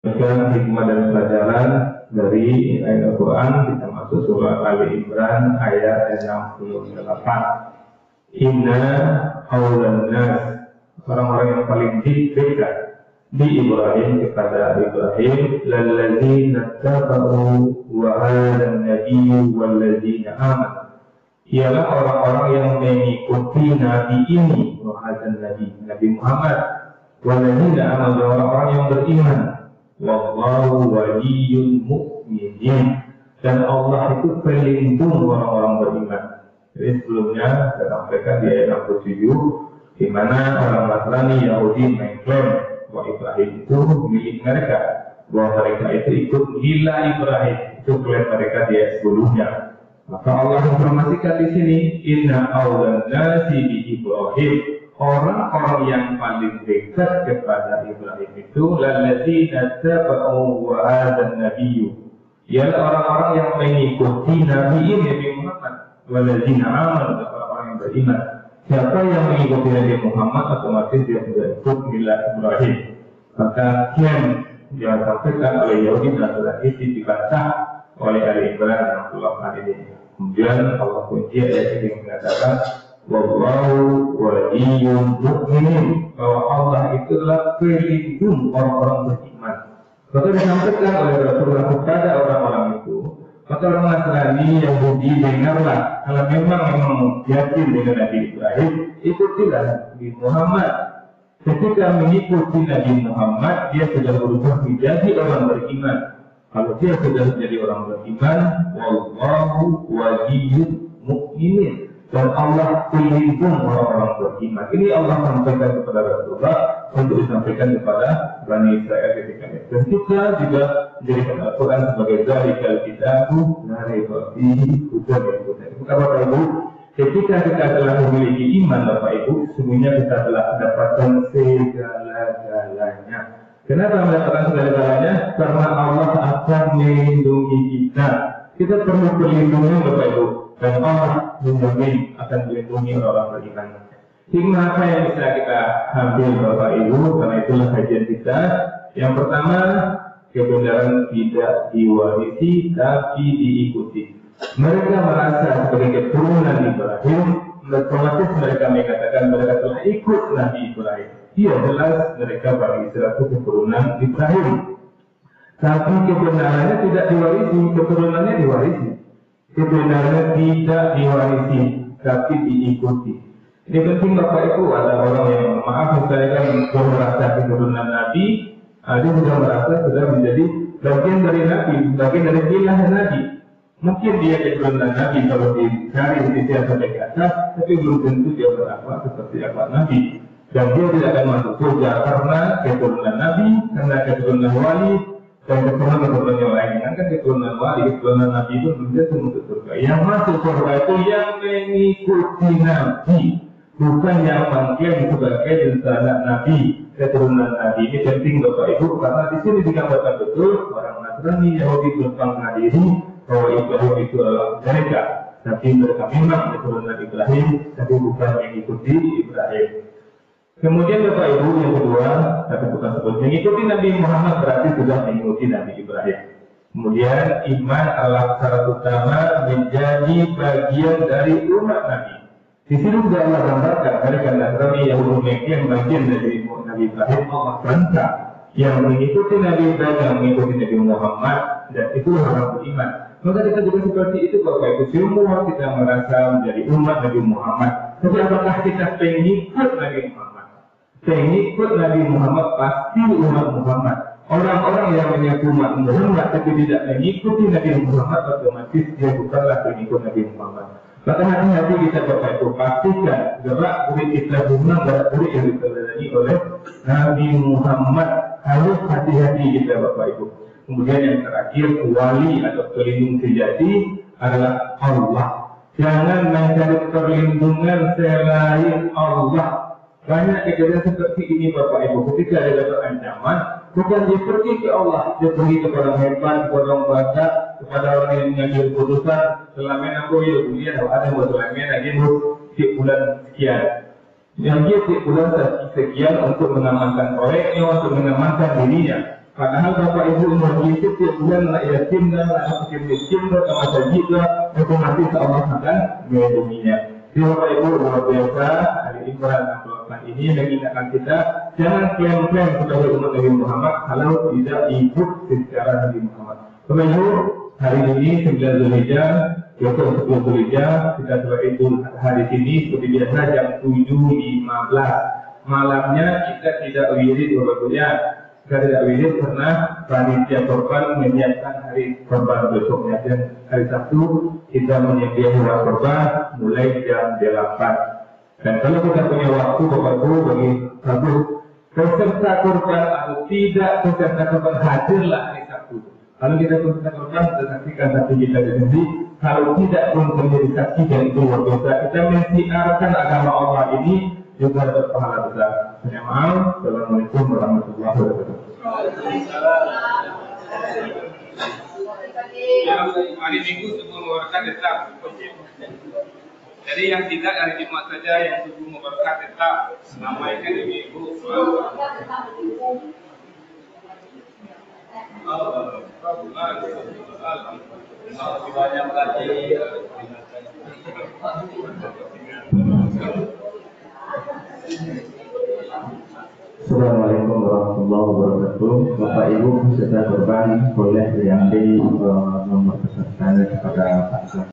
Dengan hikmah dan pelajaran dari ayat Al-Quran, kita masuk surah Ali Imran ayat 68. Inna awlan nas, orang-orang yang paling dekat di Ibrahim kepada Ibrahim, lalladzina taba'u wa hadan nabiyyu walladzina amanu, ialah orang-orang yang mengikuti Nabi ini, wa hadan Nabi Muhammad, walladzina amanu, orang-orang yang beriman. Wallahu waliyyul mu'minin, dan Allah itu pelindung orang-orang beriman. Jadi sebelumnya saya sampaikan di ayat 67, di mana orang Nasrani Yahudi mengklaim bahwa Ibrahim itu milik mereka, bahwa mereka itu ikut gila Ibrahim. Itu klaim mereka di ayat sebelumnya. Maka Allah informasikan di sini, inna awlan nasi bi Ibrahim, orang-orang yang paling dekat kepada Ibrahim itu lalladzina taba'u wa hadan nabiyyu, ialah orang-orang yang mengikuti Nabi ini, Nabi Muhammad, walladzina amanu, orang-orang yang beriman. Siapa yang mengikuti Nabi Muhammad otomatis dia sudah ikut milah Ibrahim. Maka klaim yang disampaikan oleh Yahudi dan Nasrani dibantah oleh Ali Imran 68 ini. Kemudian Allah kunci ayat ini mengatakan wallahu waliyyul mu'minin, bahwa Allah itulah pelindung orang-orang beriman. Maka disampaikan oleh Rasulullah kepada orang-orang itu, maka orang Nasrani Yahudi dengarlah, kalau memang yakin dengan Nabi Ibrahim, ikutilah Nabi Muhammad. Ketika mengikuti Nabi Muhammad, dia sudah berubah menjadi orang beriman. Kalau dia sudah menjadi orang beriman, wallahu waliyyul mu'minin, dan Allah pelindung orang-orang beriman. Ini Allah sampaikan kepada Rasulullah untuk disampaikan kepada Bani Israel ketika itu. Dan kita juga menjadikan Al-Quran sebagai zalikal kitabu la raiba fihi hudan lil muttaqin. Bapak Ibu, ketika kita telah memiliki iman, Bapak Ibu, semuanya kita telah mendapatkan segala-galanya. Kenapa mendapatkan segala-galanya? Karena Allah akan melindungi kita. Kita perlu perlindungan, Bapak Ibu, dan Allah akan melindungi orang beriman. Hikmah apa yang bisa kita ambil, Bapak Ibu? Karena itulah kajian kita. Yang pertama, kebenaran tidak diwarisi tapi diikuti. Mereka merasa sebagai keturunan Ibrahim, otomatis mereka mengatakan mereka telah ikut Nabi Ibrahim. Iya, jelas mereka Bani Israel itu keturunan Ibrahim. Tapi kebenarannya tidak diwarisi, keturunannya diwarisi. Kebenarannya tidak diwarisi, tapi diikuti. Ini penting Bapak Ibu, ada orang yang maaf misalnya kan merasa keturunan Nabi, dia sudah merasa sudah menjadi bagian dari Nabi, bagian dari wilayah Nabi. Mungkin dia keturunan Nabi kalau dicari sisi sampai ke atas, tapi belum tentu dia berakhlak seperti akhlak Nabi. Dan dia tidak akan masuk surga karena keturunan Nabi, karena keturunan wali, dan keturunan yang lain. Kan keturunan wali, keturunan Nabi itu belum tentu masuk surga. Yang masuk surga itu yang mengikuti Nabi, bukan yang mengklaim sebagai anak Nabi, keturunan Nabi. Ini penting Bapak Ibu, karena di sini digambarkan betul orang Nasrani Yahudi berpang diri bahwa Ibrahim itu adalah mereka, tapi mereka memang keturunan Ibrahim, tapi bukan mengikuti Ibrahim. Kemudian Bapak Ibu yang kedua, tapi bukan sebut mengikuti Nabi Muhammad berarti sudah mengikuti Nabi Ibrahim. Kemudian iman adalah syarat utama menjadi bagian dari umat Nabi. Di sini juga Allah gambarkan mereka Nasrani Yahudi mengklaim bagian dari Nabi Ibrahim. Allah bantah yang mengikuti Nabi Ibrahim, yang mengikuti Nabi Muhammad, dan itu orang beriman. Maka kita juga seperti itu Bapak Ibu, semua kita merasa menjadi umat Nabi Muhammad. Tapi apakah kita pengikut Nabi Muhammad? Pengikut Nabi Muhammad pasti umat Muhammad. Orang-orang yang mengaku umat Muhammad tapi tidak mengikuti Nabi Muhammad, otomatis dia bukanlah pengikut Nabi Muhammad. Maka hati-hati kita Bapak Ibu, pastikan gerak kulit kita benar gerak kulit yang diteladani oleh Nabi Muhammad. Harus hati-hati kita Bapak Ibu. Kemudian yang terakhir, wali atau pelindung sejati adalah Allah. Jangan mencari perlindungan selain Allah. Banyak kejadian seperti ini Bapak Ibu, ketika dia dapat ancaman, bukan dia pergi ke Allah, dia pergi kepada orang hebat, kepada orang baca, kepada orang yang mengambil keputusan. Selama aku ya dunia, ada buat selama lagi di bulan sekian. Yang dia di bulan sekian untuk mengamankan proyeknya, untuk mengamankan dirinya. Padahal bapak ibu memiliki tiap bulan anak yatim dan anak fakir miskin dan masa juga otomatis Allah akan melindunginya. Jadi bapak ibu luar biasa hari Imran 68 ini mengingatkan kita jangan klaim-klaim sebagai umat Nabi Muhammad kalau tidak ikut secara Nabi Muhammad. Bapak ibu hari ini 9 Zulhijjah, besok 10 Zulhijjah kita sholat Idul Adha di sini seperti biasa jam 7.15. Malamnya kita tidak wirid waktunya. Kita tidak wirid karena panitia korban menyiapkan hari korban besoknya dan hari Sabtu kita menyediakan hewan korban mulai jam 8. Dan kalau kita punya waktu Bapak Ibu bagi satu peserta korban atau tidak peserta korban hadirlah hari Sabtu. Kalau kita peserta korban kita saksikan saksi kita di sini. Kalau tidak pun menjadi saksi dan itu luar biasa. Kita mensiarkan agama Allah ini juga dapat pahala besar. Assalamualaikum warahmatullahi wabarakatuh. Hari Minggu sebelum membawakan tetap. Jadi yang tidak hari Jumat saja yang sebelum membawakan tetap namaikan di Minggu. Banyak lagi. Assalamualaikum warahmatullahi wabarakatuh. Bapak Ibu peserta korban boleh diambil nomor pesertanya kepada Pak